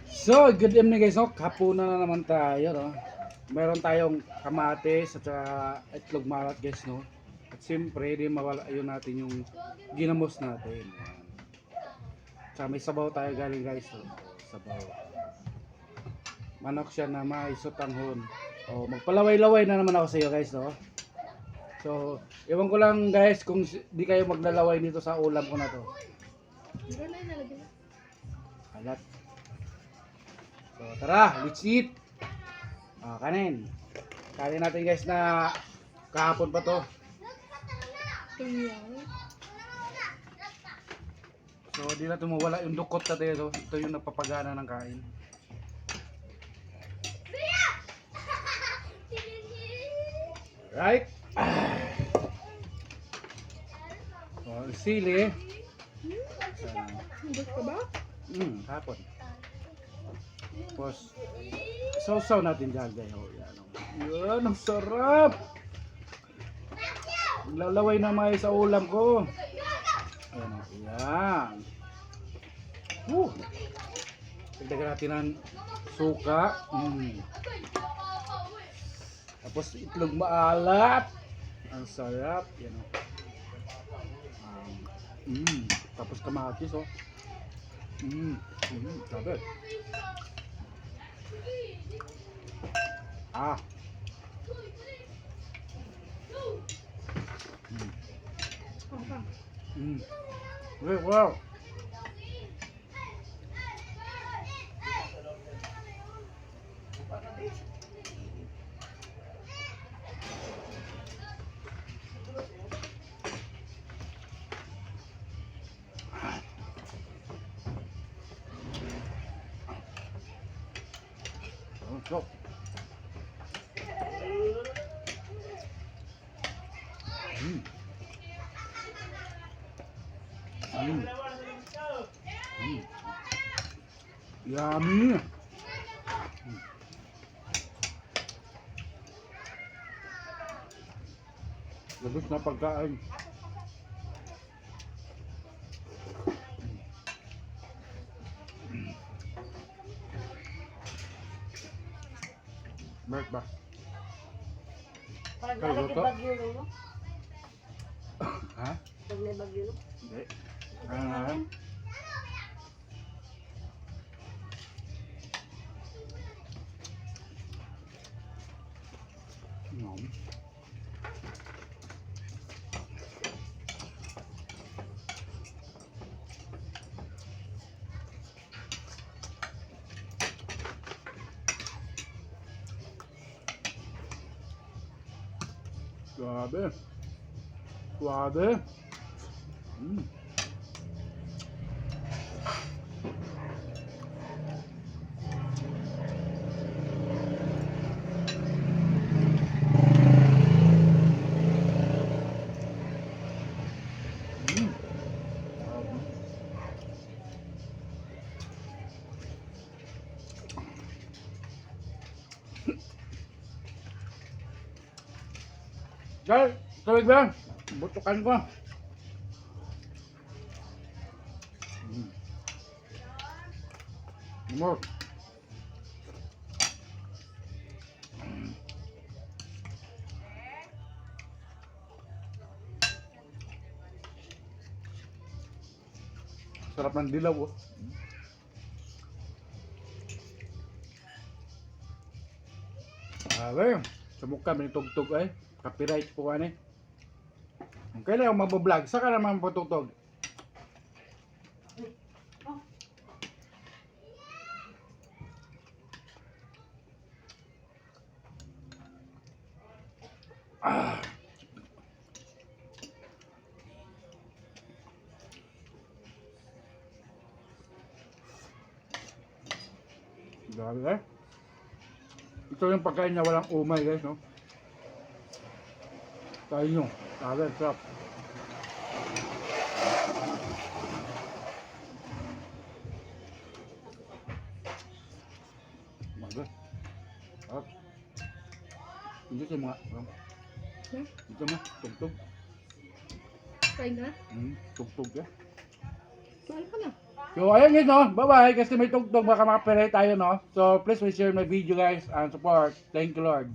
So, good evening guys, no? Hapunan na naman tayo, no? Meron tayong kamatis at saka itlog malat guys, no? At siyempre, di mawala yun natin yung ginamos natin. Yan. Tsaka may sabaw tayo galing guys, no? Sabaw. Manok siya na may sutanghon. O, magpalaway-laway na naman ako sa iyo guys, no? So, ewan ko lang guys kung di kayo maglalaway dito sa ulam ko na to. Alat. So, tara, let's eat. Kanin. Kanin natin guys na kahapon pa to. So, di na tumawala yung dukot natin. Ito yung napapagana ng kain. Right? So, sili. Hindi ka ba? Hapon. Tapos, sausaw natin dyan guys. Yan, yan, ang sarap. Lalaway na may sa ulam ko. Ayan, yan. Dagdagan natin ng suka. Tapos itlog maalat. Ang sarap. Yan, tapos kamatis, oh. Sabi. Wow. Go. Yummy. Labis na pagkain. Baik ba? Pag Kayo lagi to? bagyo no? Ha? Pag may bagyo no? Hindi. Ah. No. Suave. Suave. Guys, tawag ba? Butukan ko. More. Sarap ng dilaw, oh. Awe, sa mukha may tugtog ay. Copyright po ano eh. Kung kailan ako mag-vlog, saka naman patutog. Grabe eh. Ito yung pagkain na walang umay guys, no? Kain nyo. Grabe, sarap. Grabe. Sarap. Hindi sa mga, ito mo, tugtog. Kain na? Tugtog ya. Mahal ka na. So, ayun guys, no? Bye-bye. Kasi may tugtog, baka makapiray tayo, no? So, please share my video, guys, and support. Thank you, Lord.